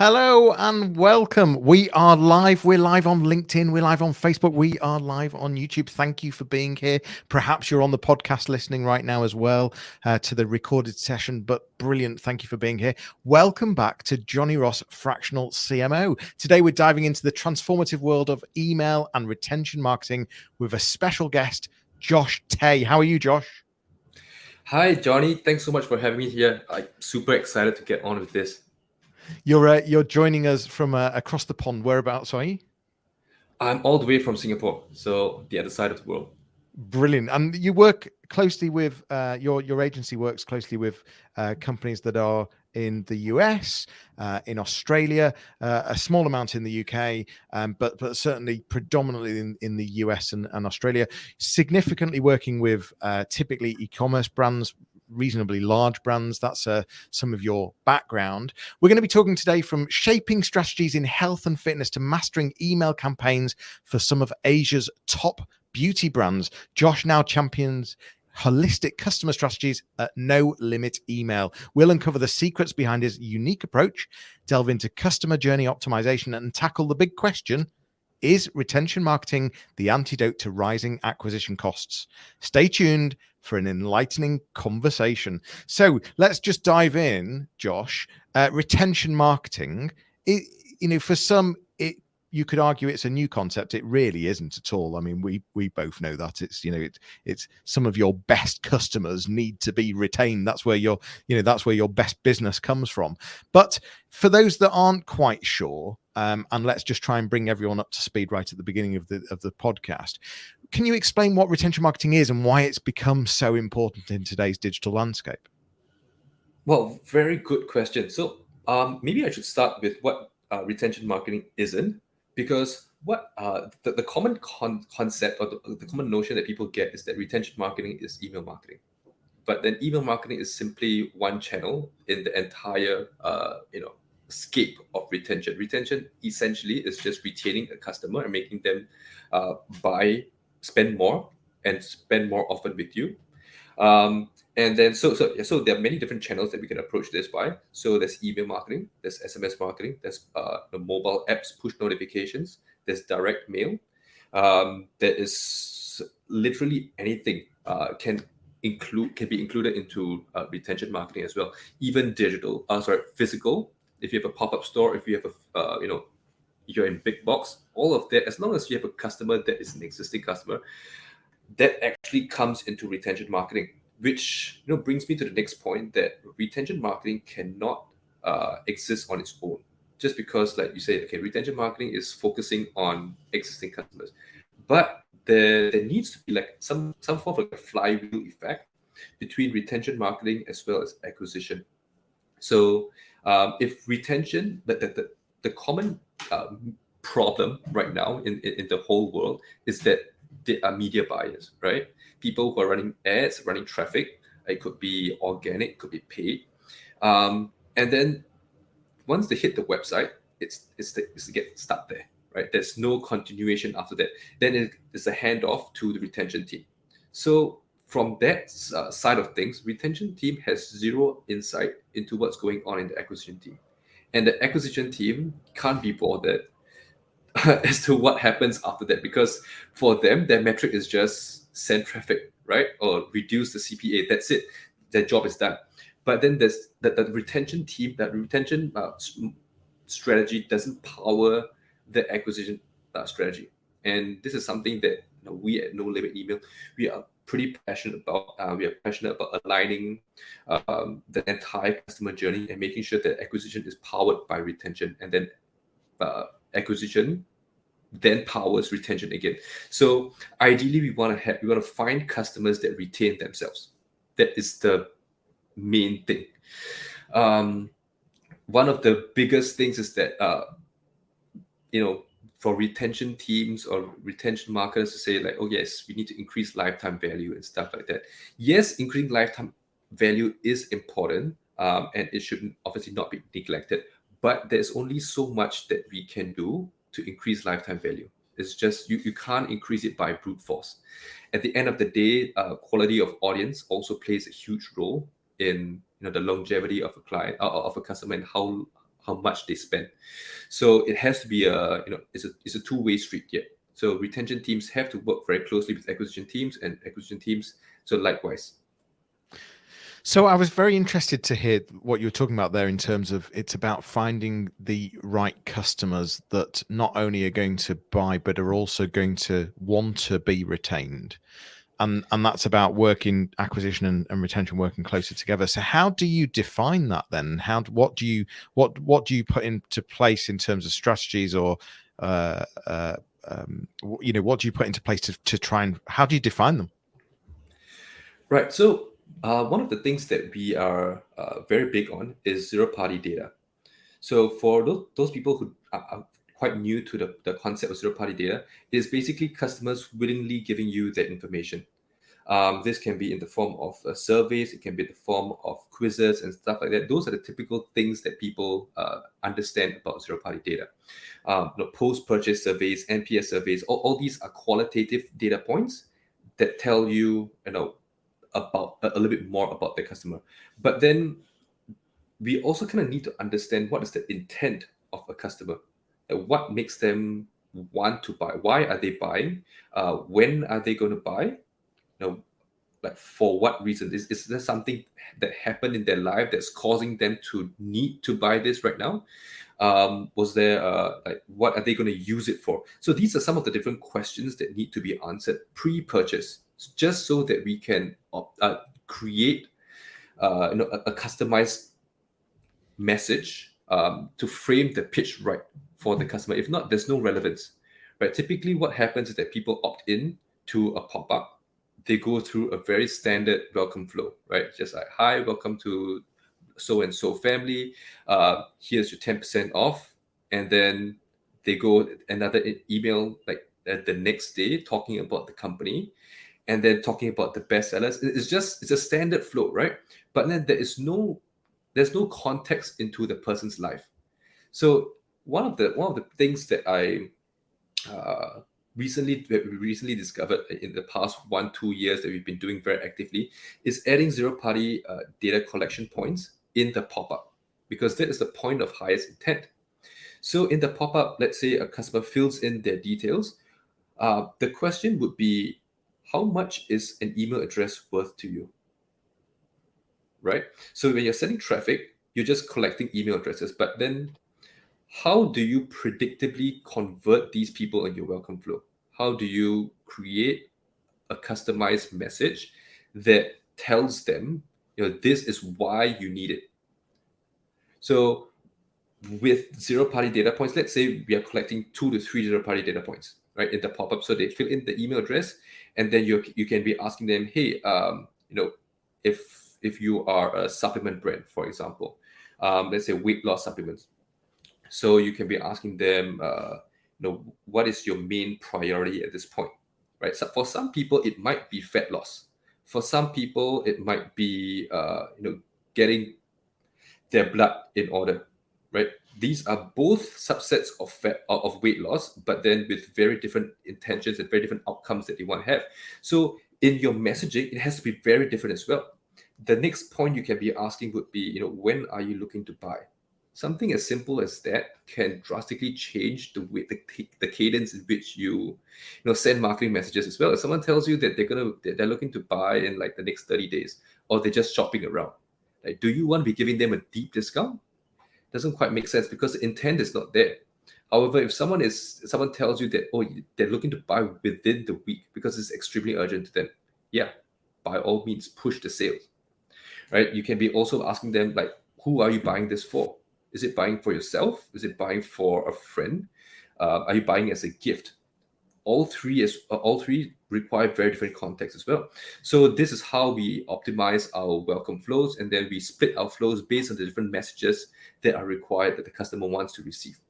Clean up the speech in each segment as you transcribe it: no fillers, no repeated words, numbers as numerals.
Hello and welcome. We are live. We're live on LinkedIn. We're live on Facebook. We are live on YouTube. Thank you for being here. Perhaps you're on the podcast listening right now as well to the recorded session, but brilliant. Thank you for being here. Welcome back to Johnny Ross Fractional CMO. Today, we're diving into the transformative world of email and retention marketing with a special guest, Josh Tay. How are you, Josh? Hi, Johnny. Thanks so much for having me here. I'm super excited to get on with this. You're joining us from across the pond. Whereabouts are you? I'm all the way from Singapore, so the other side of the world. Brilliant. And you work closely with your agency works closely with companies that are in the US, in Australia, a small amount in the UK, but certainly predominantly in the US and Australia. Significantly working with typically e-commerce brands, reasonably large brands. That's some of your background. We're going to be talking today from shaping strategies in health and fitness to mastering email campaigns for some of Asia's top beauty brands. Josh now champions holistic customer strategies at No Limit Email. We'll uncover the secrets behind his unique approach, delve into customer journey optimization, and tackle the big question: is retention marketing the antidote to rising acquisition costs? Stay tuned for an enlightening conversation. So let's just dive in, Josh. Retention marketing, for some, you could argue it's a new concept. It really isn't at all. I mean, we both know that it's some of your best customers need to be retained. That's where your best business comes from. But for those that aren't quite sure, and let's just try and bring everyone up to speed right at the beginning of the podcast. Can you explain what retention marketing is and why it's become so important in today's digital landscape? Well, very good question. So, maybe I should start with what retention marketing isn't, because what the common concept or the common notion that people get is that retention marketing is email marketing. But then email marketing is simply one channel in the entire scape of retention. Retention essentially is just retaining a customer and making them spend more and spend more often with you. And then so there are many different channels that we can approach this by. So there's email marketing, there's SMS marketing, there's the mobile apps push notifications, there's direct mail. There is literally anything can be included into retention marketing as well. Even physical. If you have a pop-up store, if you have you're in big box, all of that, as long as you have a customer that is an existing customer, that actually comes into retention marketing, which brings me to the next point, that retention marketing cannot exist on its own. Just because, like you said, okay, retention marketing is focusing on existing customers, but there needs to be like some form of like a flywheel effect between retention marketing as well as acquisition. So if retention, the common problem right now in the whole world is that they are media buyers, right? People who are running ads, running traffic. It could be organic, it could be paid, and then once they hit the website, it's to get stuck there, right? There's no continuation after that. Then it's a handoff to the retention team. So from that side of things, retention team has zero insight into what's going on in the acquisition team, and the acquisition team can't be bothered as to what happens after that, because for them their metric is just send traffic, right, or reduce the CPA. That's it. Their job is done. But then there's the retention team. That retention strategy doesn't power the acquisition strategy, and this is something that we at No Limit Email, we are pretty passionate about. We are passionate about aligning the entire customer journey and making sure that acquisition is powered by retention, and then acquisition then powers retention again. So ideally, we want to find customers that retain themselves. That is the main thing. One of the biggest things is that for retention teams or retention marketers to say like, oh yes, we need to increase lifetime value and stuff like that. Yes, increasing lifetime value is important, and it should obviously not be neglected. But there's only so much that we can do to increase lifetime value. It's just you can't increase it by brute force. At the end of the day, quality of audience also plays a huge role in the longevity of a client, of a customer, and how much they spend. So it has to be it's a two-way street here. So retention teams have to work very closely with acquisition teams, and acquisition teams so likewise. So I was very interested to hear what you were talking about there in terms of it's about finding the right customers that not only are going to buy, but are also going to want to be retained. And that's about working acquisition and retention working closer together. So how do you define that then? What do you put into place in terms of strategies, or what do you put into place to try and how do you define them? Right. So one of the things that we are very big on is zero-party data. So for those people who are quite new to the concept of zero-party data, it is basically customers willingly giving you their information. This can be in the form of surveys, it can be in the form of quizzes and stuff like that. Those are the typical things that people understand about zero-party data. Post-purchase surveys, NPS surveys, all these are qualitative data points that tell you, about a little bit more about the customer. But then we also kind of need to understand what is the intent of a customer. What makes them want to buy? Why are they buying? When are they going to buy? Like for what reason? Is there something that happened in their life that's causing them to need to buy this right now? Was there what are they going to use it for? So these are some of the different questions that need to be answered pre-purchase, just so that we can create a customized message to frame the pitch right for the customer. If not, there's no relevance, right? Typically what happens is that people opt in to a pop-up. They go through a very standard welcome flow, right? Just like, hi, welcome to so-and-so family. Here's your 10% off. And then they go another email like the next day talking about the company, and then talking about the best sellers. It's a standard flow, right? But then there's no context into the person's life. So one of the things that I recently discovered in the past 1-2 years that we've been doing very actively is adding zero-party data collection points in the pop-up, because that is the point of highest intent. So in the pop-up, let's say a customer fills in their details. The question would be, how much is an email address worth to you? Right? So when you're sending traffic, you're just collecting email addresses, but then how do you predictably convert these people in your welcome flow? How do you create a customized message that tells them, this is why you need it? So with zero-party data points, let's say we are collecting 2 to 3 zero-party data points, right, in the pop-up. So they fill in the email address, and then you can be asking them, hey, if you are a supplement brand, for example, let's say weight loss supplements. So you can be asking them, what is your main priority at this point, right? So for some people, it might be fat loss. For some people, it might be, getting their blood in order, right? These are both subsets of weight loss, but then with very different intentions and very different outcomes that they want to have. So in your messaging, it has to be very different as well. The next point you can be asking would be, when are you looking to buy? Something as simple as that can drastically change the way the cadence in which you send marketing messages as well. If someone tells you that they're looking to buy in like the next 30 days, or they're just shopping around, like, do you want to be giving them a deep discount? Doesn't quite make sense, because the intent is not there. However, if someone tells you that, they're looking to buy within the week because it's extremely urgent to them, yeah, by all means push the sales, right? You can be also asking them, like, who are you buying this for? Is it buying for yourself? Is it buying for a friend? Are you buying as a gift? All three require very different contexts as well. So this is how we optimize our welcome flows, and then we split our flows based on the different messages that are required that the customer wants to receive.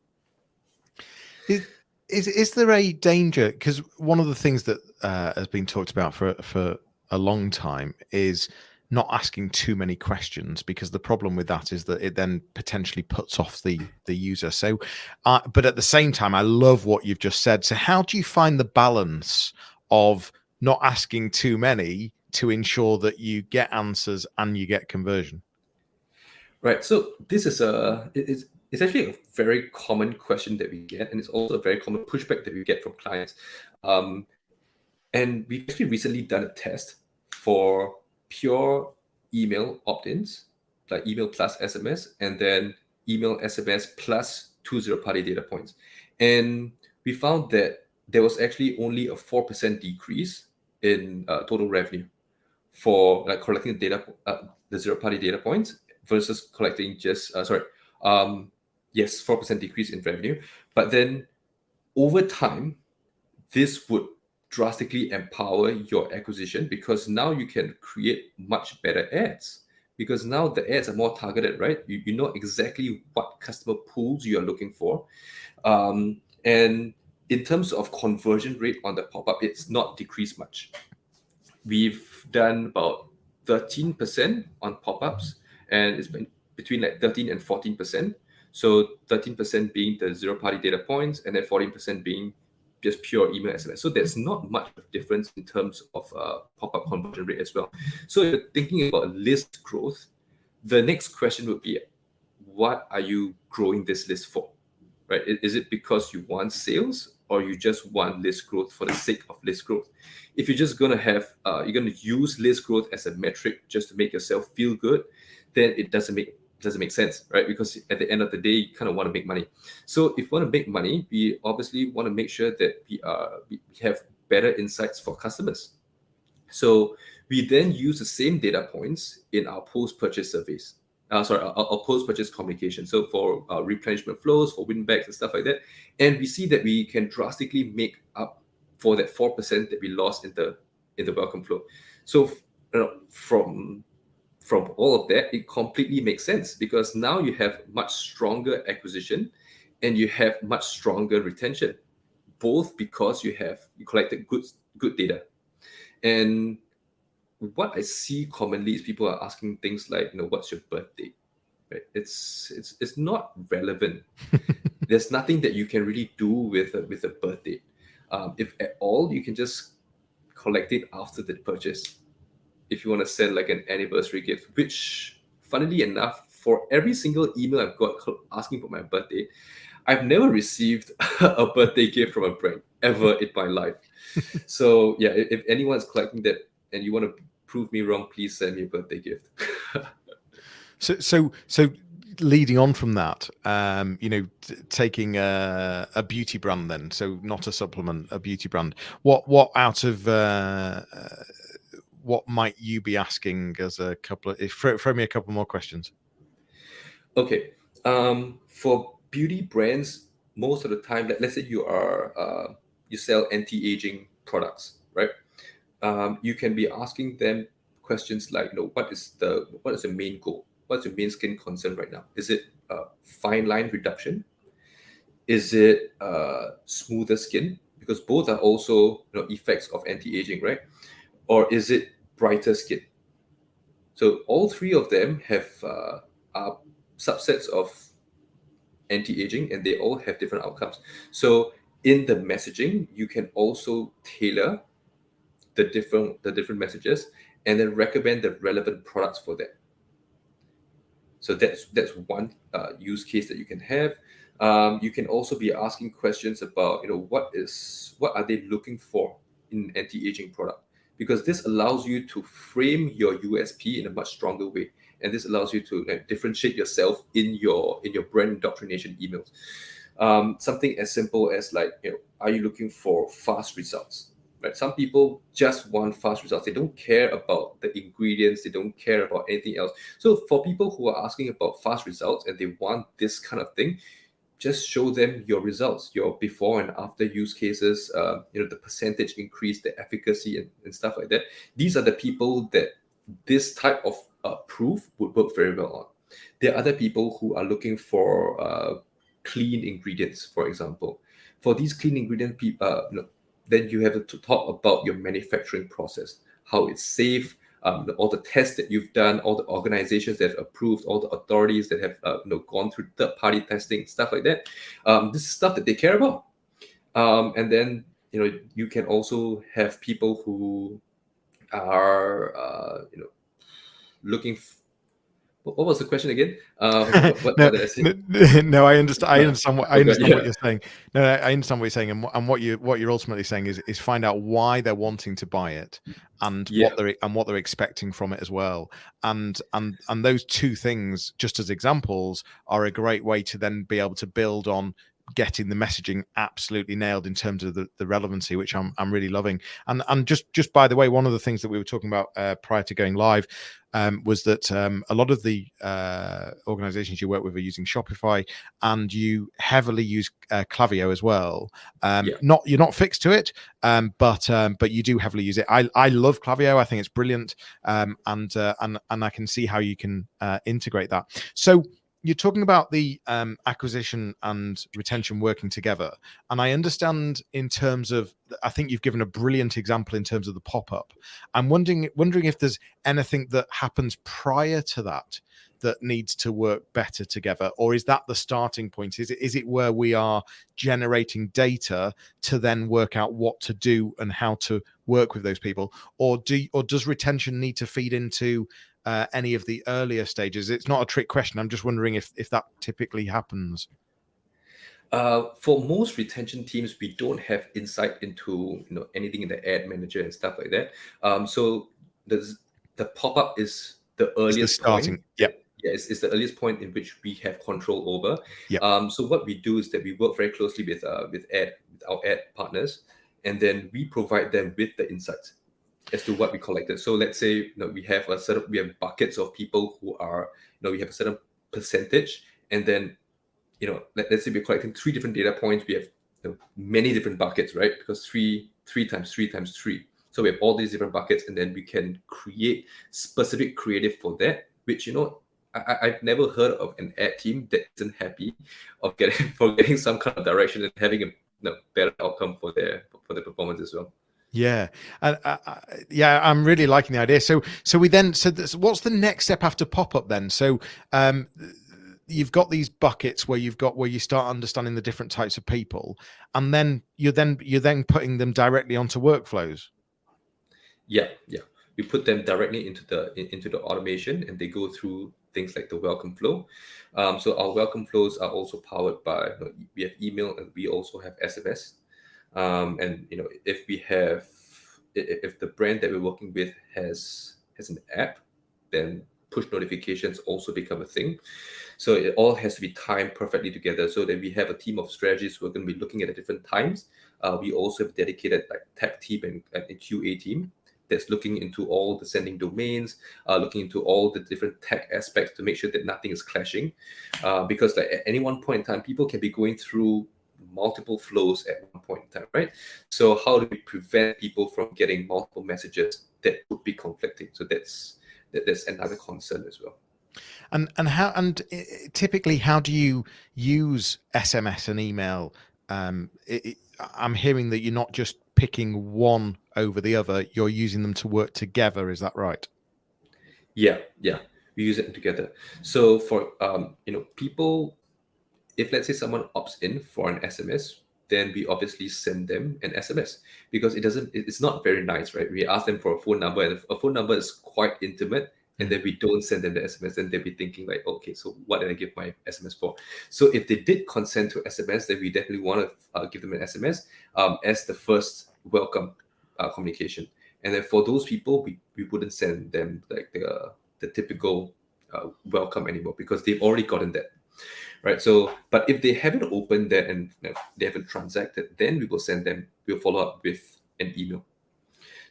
Is there a danger? Because one of the things that has been talked about for a long time is not asking too many questions, because the problem with that is that it then potentially puts off the user. So, but at the same time, I love what you've just said. So how do you find the balance of not asking too many to ensure that you get answers and you get conversion? Right. So this is It's actually a very common question that we get, and it's also a very common pushback that we get from clients. And we've actually recently done a test for pure email opt-ins, like email plus SMS, and then email SMS plus 2 zero-party data points. And we found that there was actually only a 4% decrease in total revenue for like collecting the zero-party data points versus collecting just, 4% decrease in revenue. But then over time, this would drastically empower your acquisition, because now you can create much better ads, because now the ads are more targeted, right? You know exactly what customer pools you are looking for. And in terms of conversion rate on the pop-up, it's not decreased much. We've done about 13% on pop-ups, and it's been between like 13 and 14%. So 13% being the zero-party data points, and then 14% being just pure email SMS. So there's not much of difference in terms of pop-up conversion rate as well. So if you're thinking about list growth, the next question would be, what are you growing this list for? Right? Is it because you want sales, or you just want list growth for the sake of list growth? If you're just gonna have, you're gonna use list growth as a metric just to make yourself feel good, then it doesn't make sense, right? Because at the end of the day, you kind of want to make money. So if you want to make money, we obviously want to make sure that we have better insights for customers. So we then use the same data points in our post-purchase surveys. Our post-purchase communication. So for replenishment flows, for win backs and stuff like that, and we see that we can drastically make up for that 4% that we lost in the welcome flow. So from all of that, it completely makes sense, because now you have much stronger acquisition and you have much stronger retention, both because you collected good data. And what I see commonly is people are asking things like, what's your birthday? Right? It's not relevant. There's nothing that you can really do with a birthday. If at all, you can just collect it after the purchase. If you want to send like an anniversary gift, which funnily enough, for every single email I've got asking for my birthday, I've never received a birthday gift from a brand ever in my life. So yeah, if anyone's collecting that and you want to prove me wrong, please send me a birthday gift. So leading on from that, taking a beauty brand then, so not a supplement, a beauty brand. What out of what might you be asking as a couple of? Throw me a couple more questions. Okay, for beauty brands, most of the time, let's say you sell anti-aging products, right? You can be asking them questions like, what is the main goal? What's your main skin concern right now? Is it fine line reduction? Is it smoother skin? Because both are also effects of anti-aging, right? Or is it brighter skin? So all three of them are subsets of anti-aging, and they all have different outcomes. So in the messaging, you can also tailor the different messages, and then recommend the relevant products for that. So that's one use case that you can have. You can also be asking questions about what are they looking for in anti-aging product, because this allows you to frame your USP in a much stronger way, and this allows you to differentiate yourself in your brand indoctrination emails. Something as simple as like, are you looking for fast results? Right? Some people just want fast results. They don't care about the ingredients. They don't care about anything else. So for people who are asking about fast results and they want this kind of thing, just show them your results, your before and after use cases, the percentage increase, the efficacy, and stuff like that. These are the people that this type of proof would work very well on. There are other people who are looking for clean ingredients, for example. For these clean ingredient people, then you have to talk about your manufacturing process, how it's safe, all the tests that you've done, all the organizations that have approved, all the authorities that have gone through third-party testing, stuff like that. This is stuff that they care about. And then you can also have people who are looking What was the question again? No, what did I say? no, I understand. I understand what I forgot. Yeah. you're saying. No, I understand what you're saying, and what you're ultimately saying is find out why they're wanting to buy it, and Yeah. what they're expecting from it as well. And those two things, just as examples, are a great way to then be able to build on getting the messaging absolutely nailed in terms of the relevancy, which I'm really loving. And just by the way, one of the things that we were talking about prior to going live was that a lot of the organizations you work with are using Shopify, and you heavily use Klaviyo as well. Yeah. You're not fixed to it, but you do heavily use it. I love Klaviyo. I think it's brilliant, and I can see how you can integrate that. So you're talking about the acquisition and retention working together, and I understand in terms of, I think you've given a brilliant example in terms of the pop-up. I'm wondering if there's anything that happens prior to that that needs to work better together, or is that the starting point? Is it where we are generating data to then work out what to do and how to work with those people, or does retention need to feed into any of the earlier stages? It's not a trick question. I'm just wondering if that typically happens. For most retention teams, we don't have insight into anything in the ad manager and stuff like that. So the pop up is the It's the earliest point. starting. Yep. Yeah, it's the earliest point in which we have control over. Yep. So what we do is that we work very closely with our ad partners, and then we provide them with the insights as to what we collected. So let's say we have buckets of people who are we have a certain percentage, and then let's say we're collecting 3 different data points. We have many different buckets, right? Because three times 3 times 3. So we have all these different buckets, and then we can create specific creative for that, which I've never heard of an ad team that isn't happy of getting some kind of direction and having a better outcome for their performance as well. Yeah, and yeah, I'm really liking the idea. So we then what's the next step after pop up then? So you've got these buckets where you start understanding the different types of people, and then you're then putting them directly onto workflows. Yeah. We put them directly into the automation, and they go through things like the welcome flow. So our welcome flows are also powered by we have email, and we also have SMS. And if the brand that we're working with has an app, then push notifications also become a thing. So it all has to be timed perfectly together, so that we have a team of strategists who are going to be looking at the different times. We also have dedicated tech team and a QA team that's looking into all the sending domains, looking into all the different tech aspects to make sure that nothing is clashing. Because at any one point in time, people can be going through multiple flows at one point in time, right? So how do we prevent people from getting multiple messages that would be conflicting? So that's another concern as well. And typically, how do you use SMS and email? I'm hearing that you're not just picking one over the other; you're using them to work together. Is that right? Yeah, we use it together. So for people, if let's say someone opts in for an SMS, then we obviously send them an SMS, because it's not very nice, right? We ask them for a phone number, and a phone number is quite intimate, and then we don't send them the SMS, then they'll be thinking like, okay, so what did I give my SMS for? So if they did consent to SMS, then we definitely want to give them an SMS as the first welcome communication. And then for those people, we wouldn't send them like the typical welcome anymore, because they've already gotten that. Right. So, but if they haven't opened that and they haven't transacted, then we'll follow up with an email.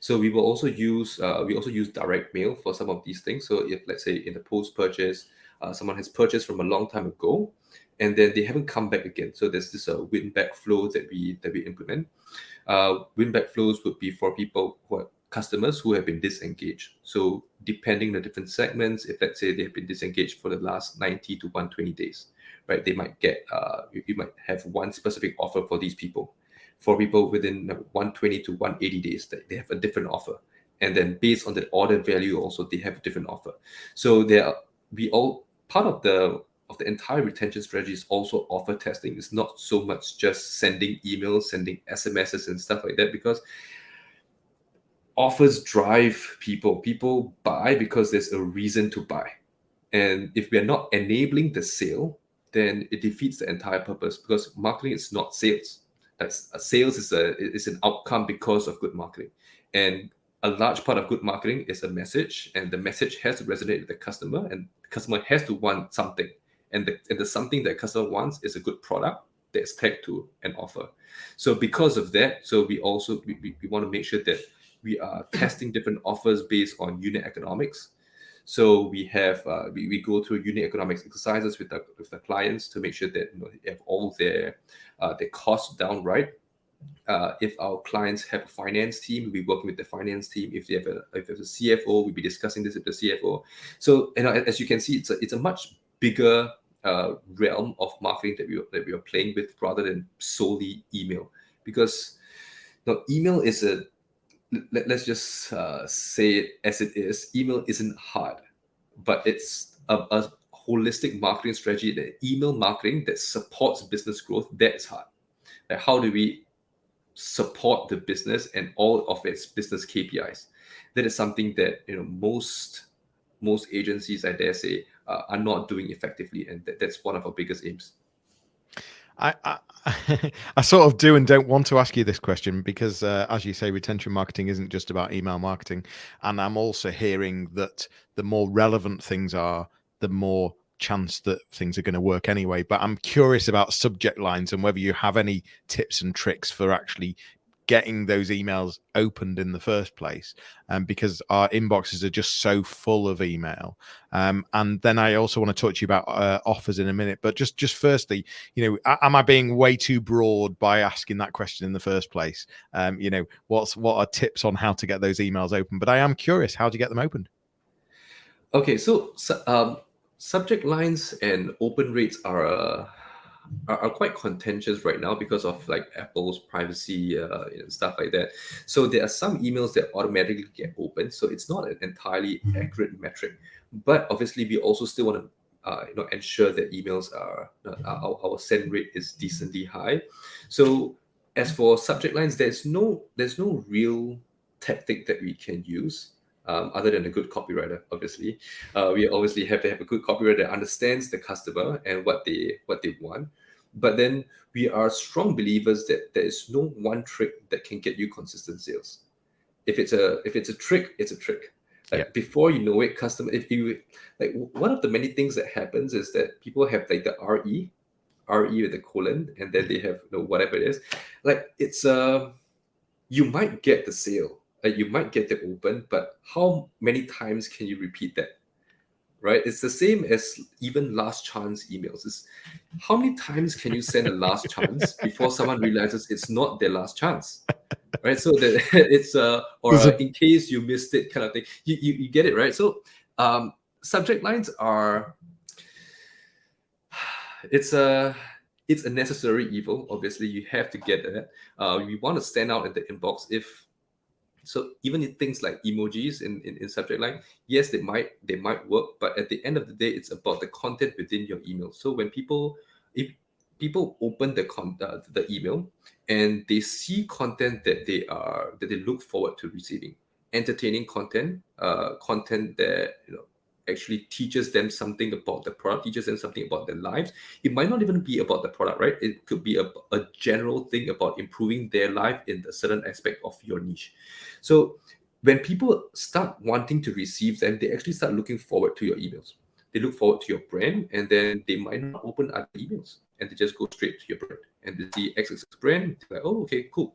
So we also use direct mail for some of these things. So if let's say in the post purchase, someone has purchased from a long time ago, and then they haven't come back again. So there's this win back flow that we implement. Win back flows would be for people who are customers who have been disengaged. So depending on the different segments, if let's say they have been disengaged for the last 90 to 120 days, right, they might get you might have one specific offer for these people. For people within 120 to 180 days, they have a different offer, and then based on the order value also they have a different offer. So part of the entire retention strategy is also offer testing. It's not so much just sending emails, sending SMSs and stuff like that, because offers drive people. People buy because there's a reason to buy. And if we are not enabling the sale, then it defeats the entire purpose, because marketing is not sales. Sales is an outcome because of good marketing. And a large part of good marketing is a message, and the message has to resonate with the customer, and the customer has to want something. And the something that customer wants is a good product that's tagged to an offer. So because of that, so we also we want to make sure that we are testing different offers based on unit economics. So we have we go through unit economics exercises with the clients to make sure that they have all their costs down right. If our clients have a finance team, we'll be working with the finance team. If they have if there's a CFO, we'll be discussing this with the CFO. So as you can see, it's a much bigger realm of marketing that we are playing with, rather than solely email. Because email is let's just say it as it is. Email isn't hard, but it's a holistic marketing strategy, that email marketing that supports business growth, that is hard. Like, how do we support the business and all of its business KPIs? That is something that most agencies, I dare say, are not doing effectively, and that's one of our biggest aims. I I sort of do and don't want to ask you this question because, as you say, retention marketing isn't just about email marketing. And I'm also hearing that the more relevant things are, the more chance that things are going to work anyway. But I'm curious about subject lines and whether you have any tips and tricks for actually getting those emails opened in the first place, because our inboxes are just so full of email. And then I also want to talk to you about offers in a minute, but just firstly, am I being way too broad by asking that question in the first place? What are tips on how to get those emails open? But I am curious, how do you get them opened? Okay, so subject lines and open rates are quite contentious right now because of like Apple's privacy and stuff like that. So there are some emails that automatically get open, so it's not an entirely accurate metric. But obviously, we also still want to ensure that emails are our send rate is decently high. So as for subject lines, there's no real tactic that we can use. Other than a good copywriter, obviously, we obviously have to have a good copywriter that understands the customer and what they want. But then we are strong believers that there is no one trick that can get you consistent sales. If it's a trick, it's a trick. Like, before you know it, if you like, one of the many things that happens is that people have like the RE with the colon, and then they have whatever it is. Like, it's you might get the sale, you might get the open, but how many times can you repeat that? Right? It's the same as even last chance emails. Is how many times can you send a last chance before someone realizes it's not their last chance? Right? So that it's in case you missed it kind of thing. You get it, right? So subject lines are it's a necessary evil. Obviously, you have to get that. We want to stand out in the inbox. So even in things like emojis in subject line, yes, they might work, but at the end of the day, it's about the content within your email. So when if people open the email and they see content that they look forward to receiving, entertaining content, content that actually teaches them something about the product, teaches them something about their lives. It might not even be about the product, right? It could be a general thing about improving their life in a certain aspect of your niche. So when people start wanting to receive them, they actually start looking forward to your emails. They look forward to your brand, and then they might not open other emails, and they just go straight to your brand. And they see XXX brand, they're like, oh, okay, cool.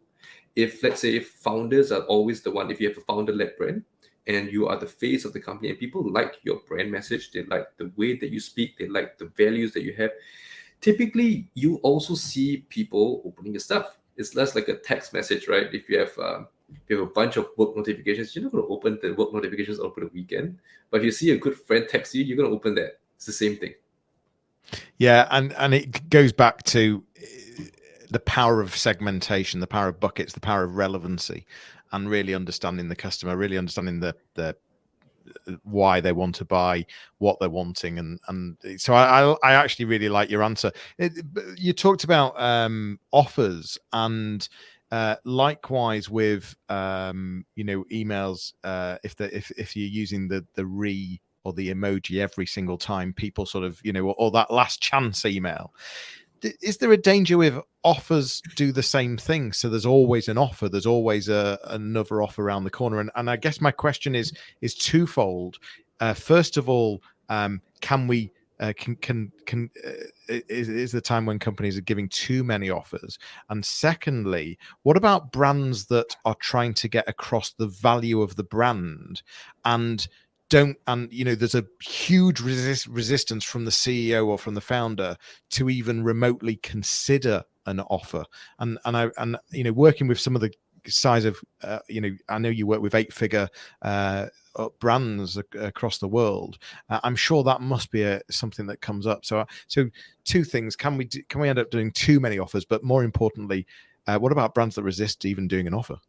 If, let's say, founders are always the one, if you have a founder-led brand, and you are the face of the company, and people like your brand message, they like the way that you speak, they like the values that you have, typically you also see people opening your stuff. It's less like a text message, right? If you have a bunch of work notifications, you're not going to open the work notifications over the weekend. But if you see a good friend text you, you're going to open that. It's the same thing. Yeah, and it goes back to the power of segmentation, the power of buckets, the power of relevancy, and really understanding the customer, really understanding the why they want to buy, what they're wanting, and so I actually really like your answer. You talked about offers, and likewise with emails, if you're using the or the emoji every single time people sort of, or that last chance email. Is there a danger with offers do the same thing? So there's always an offer, there's always another offer around the corner. And I guess my question is twofold. First of all, can we is the time when companies are giving too many offers? And secondly, what about brands that are trying to get across the value of the brand and there's a huge resistance from the CEO or from the founder to even remotely consider an offer? And working with some of the size of I know you work with 8-figure brands across the world. I'm sure that must be something that comes up. So two things: can we end up doing too many offers? But more importantly, what about brands that resist even doing an offer?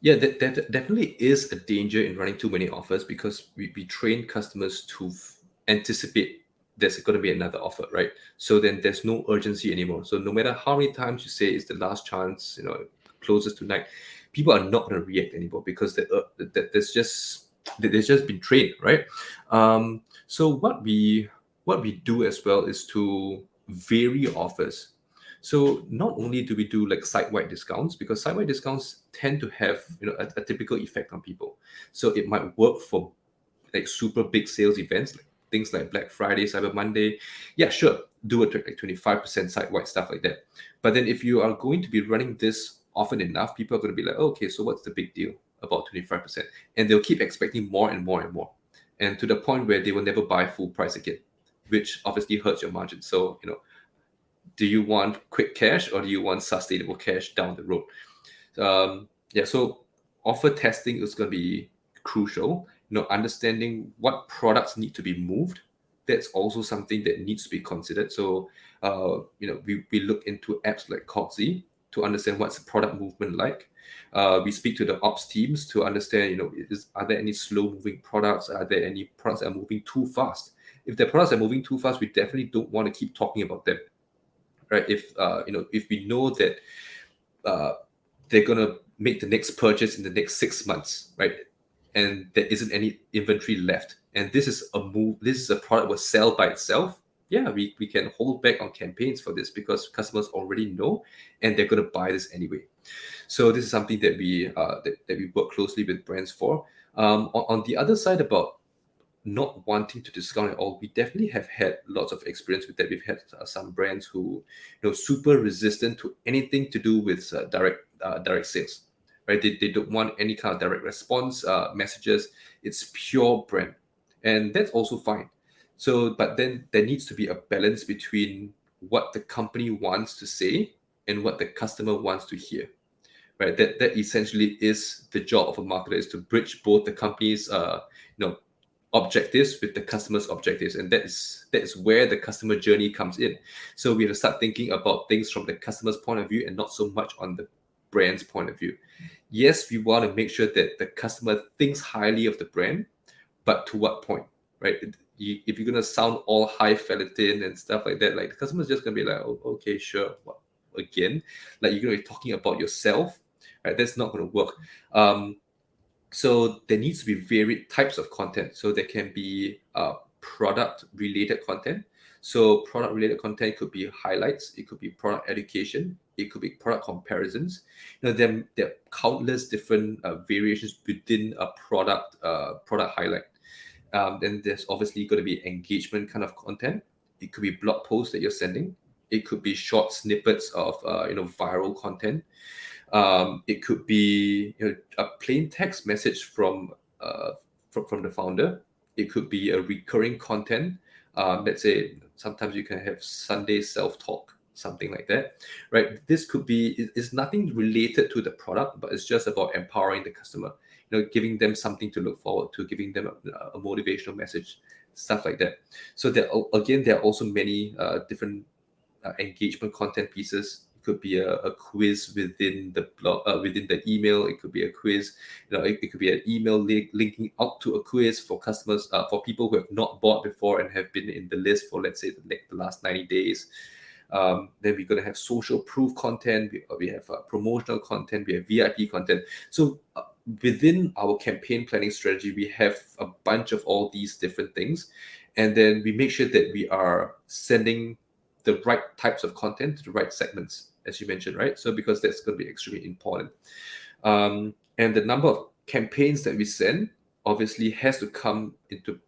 Yeah, that definitely is a danger in running too many offers, because we train customers to anticipate there's going to be another offer, right? So then there's no urgency anymore. So no matter how many times you say it's the last chance, closes tonight, people are not going to react anymore, because there's just been trained, right? So what we do as well is to vary offers. So not only do we do like site-wide discounts, because site-wide discounts tend to have a typical effect on people. So it might work for like super big sales events, like things like Black Friday, Cyber Monday. Yeah, sure, do it like 25% site-wide, stuff like that. But then if you are going to be running this often enough, people are going to be like, oh, okay, so what's the big deal about 25%? And they'll keep expecting more and more and more, and to the point where they will never buy full price again, which obviously hurts your margin. So do you want quick cash, or do you want sustainable cash down the road? So offer testing is going to be crucial. Understanding what products need to be moved, that's also something that needs to be considered. So we look into apps like Cogs to understand what's the product movement like. We speak to the ops teams to understand, are there any slow moving products? Are there any products that are moving too fast? If the products are moving too fast, we definitely don't want to keep talking about them, right? If we know that they're gonna make the next purchase in the next 6 months, right, and there isn't any inventory left, and this is a product will sell by itself, yeah, we can hold back on campaigns for this, because customers already know and they're going to buy this anyway. So this is something that we work closely with brands for. On the other side, about not wanting to discount at all, we definitely have had lots of experience with that. We've had some brands who, super resistant to anything to do with direct sales, right? They don't want any kind of direct response messages. It's pure brand, and that's also fine. So, but then there needs to be a balance between what the company wants to say and what the customer wants to hear, right? That essentially is the job of a marketer, is to bridge both the company's objectives with the customer's objectives, and that is where the customer journey comes in. So we have to start thinking about things from the customer's point of view and not so much on the brand's point of view. Yes, we want to make sure that the customer thinks highly of the brand, but to what point, right? If you're gonna sound all highfalutin and stuff like that, like the customer's just gonna be like, oh, okay, sure. Well, again, like you're gonna be talking about yourself, right? That's not gonna work. So there needs to be varied types of content. So there can be product-related content. So product-related content could be highlights, it could be product education, it could be product comparisons. There are countless different variations within a product highlight. Then there's obviously going to be engagement kind of content. It could be blog posts that you're sending. It could be short snippets of viral content. It could be a plain text message from the founder. It could be a recurring content. Let's say sometimes you can have Sunday self-talk, something like that, right? This could be, it's nothing related to the product, but it's just about empowering the customer, giving them something to look forward to, giving them a motivational message, stuff like that. So there are also many different engagement content pieces. It could be a quiz within the blog, within the email. It could be a quiz. It could be an email linking out to a quiz for customers, for people who have not bought before and have been in the list for, let's say, the last 90 days. Then we're going to have social proof content. We have promotional content. We have VIP content. So within our campaign planning strategy, we have a bunch of all these different things, and then we make sure that we are sending the right types of content to the right segments, as you mentioned, right? So because that's going to be extremely important. And the number of campaigns that we send obviously has to come into,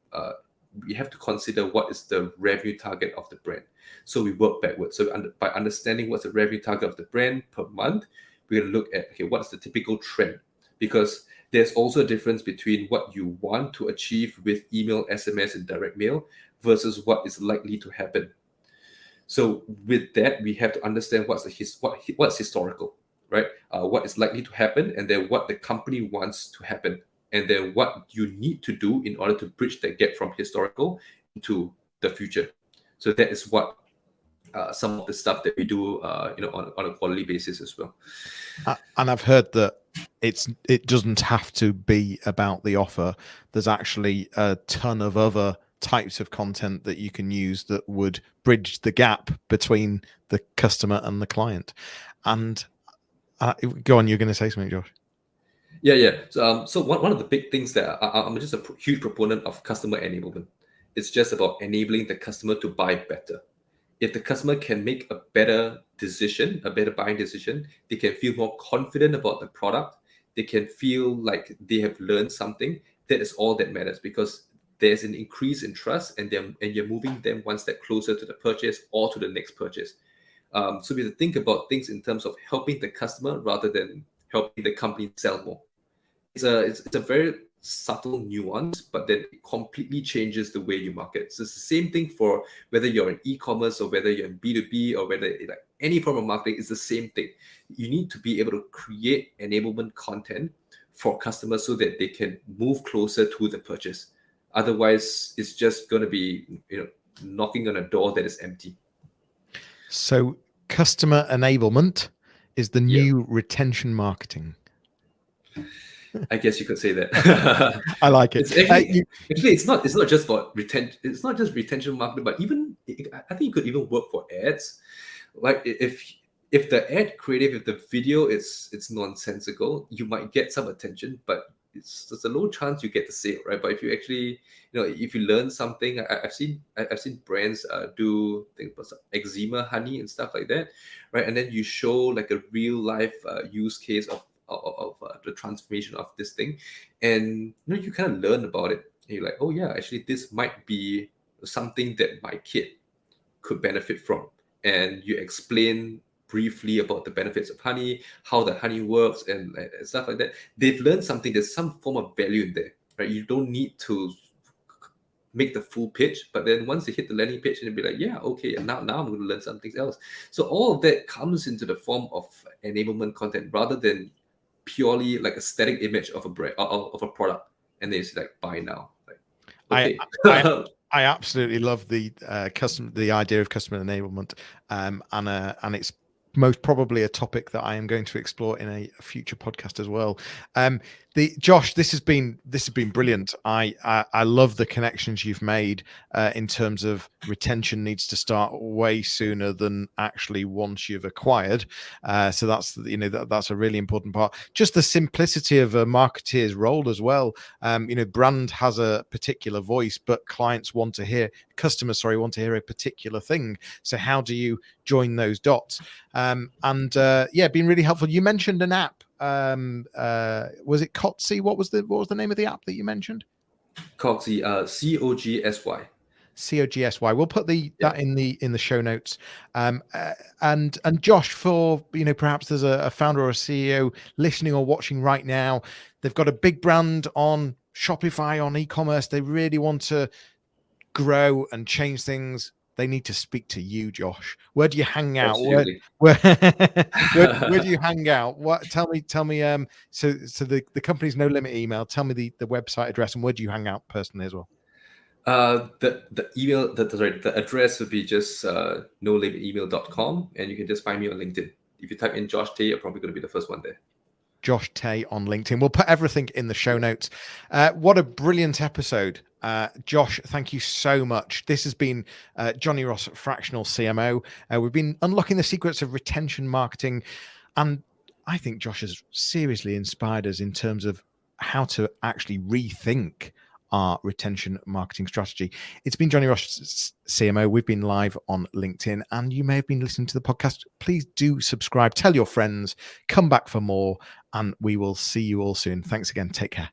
we have to consider what is the revenue target of the brand. So we work backwards. So by understanding what's the revenue target of the brand per month, we're going to look at, okay, what's the typical trend? Because there's also a difference between what you want to achieve with email, SMS, and direct mail versus what is likely to happen. So with that, we have to understand what's historical, right? What is likely to happen, and then what the company wants to happen, and then what you need to do in order to bridge that gap from historical into the future. So that is what some of the stuff that we do, on a quarterly basis as well. And I've heard that it doesn't have to be about the offer. There's actually a ton of other types of content that you can use that would bridge the gap between the customer and the client. And go on, you're going to say something, Josh? Yeah. So one of the big things that I'm just a huge proponent of customer enablement. It's just about enabling the customer to buy better. If the customer can make a better decision, a better buying decision, they can feel more confident about the product. They can feel like they have learned something. That is all that matters, because there's an increase in trust, and you're moving them one step closer to the purchase or to the next purchase. So we have to think about things in terms of helping the customer rather than helping the company sell more. It's a very subtle nuance, but then it completely changes the way you market. So it's the same thing for whether you're in e-commerce or whether you're in B2B or whether like any form of marketing. Is the same thing. You need to be able to create enablement content for customers so that they can move closer to the purchase. Otherwise, it's just going to be knocking on a door that is empty. So customer enablement is the new retention marketing. I guess you could say that. I like it. It's actually, it's not just about retention. It's not just retention marketing, but even I think it could even work for ads. Like if the ad creative, if the video it's nonsensical, you might get some attention, but there's a low chance you get the sale, right? But if you actually, if you learn something, I've seen brands do things like eczema honey and stuff like that, right? And then you show like a real life use case of the transformation of this thing, and you kind of learn about it, and you're like, oh yeah, actually this might be something that my kid could benefit from. And you explain briefly about the benefits of honey, how the honey works, and stuff like that. They've learned something. There's some form of value in there, right? You don't need to make the full pitch, but then once they hit the landing page, and they'll be like, yeah, okay, and now I'm going to learn something else. So all of that comes into the form of enablement content rather than purely like a static image of a brand, of a product, and then it's like buy now. Like, okay. I absolutely love the idea of customer enablement, and it's most probably a topic that I am going to explore in a future podcast as well. Josh, this has been brilliant. I love the connections you've made in terms of retention needs to start way sooner than actually once you've acquired. So that's that's a really important part. Just the simplicity of a marketeer's role as well. Brand has a particular voice, but customers want to hear a particular thing. So how do you join those dots? Been really helpful. You mentioned an app. Was it Cogsy? What was the name of the app that you mentioned? Cogsy, Cogsy. Cogsy. We'll put that in the show notes. And Josh, for perhaps there's a founder or a CEO listening or watching right now. They've got a big brand on Shopify, on e-commerce. They really want to grow and change things. They need to speak to you, Josh. Where do you hang out? Where do you hang out? What? Tell me. So the company's No Limit email. Tell me the website address, and where do you hang out personally as well? The email, the address would be just nolimitemail.com, and you can just find me on LinkedIn. If you type in Josh Tay, you're probably going to be the first one there. Josh Tay on LinkedIn. We'll put everything in the show notes. What a brilliant episode. Josh, thank you so much. This has been Johnny Ross, Fractional CMO. We've been unlocking the secrets of retention marketing. And I think Josh has seriously inspired us in terms of how to actually rethink our retention marketing strategy. It's been Johnny Ross, CMO. We've been live on LinkedIn, and you may have been listening to the podcast. Please do subscribe, tell your friends, come back for more, and we will see you all soon. Thanks again. Take care.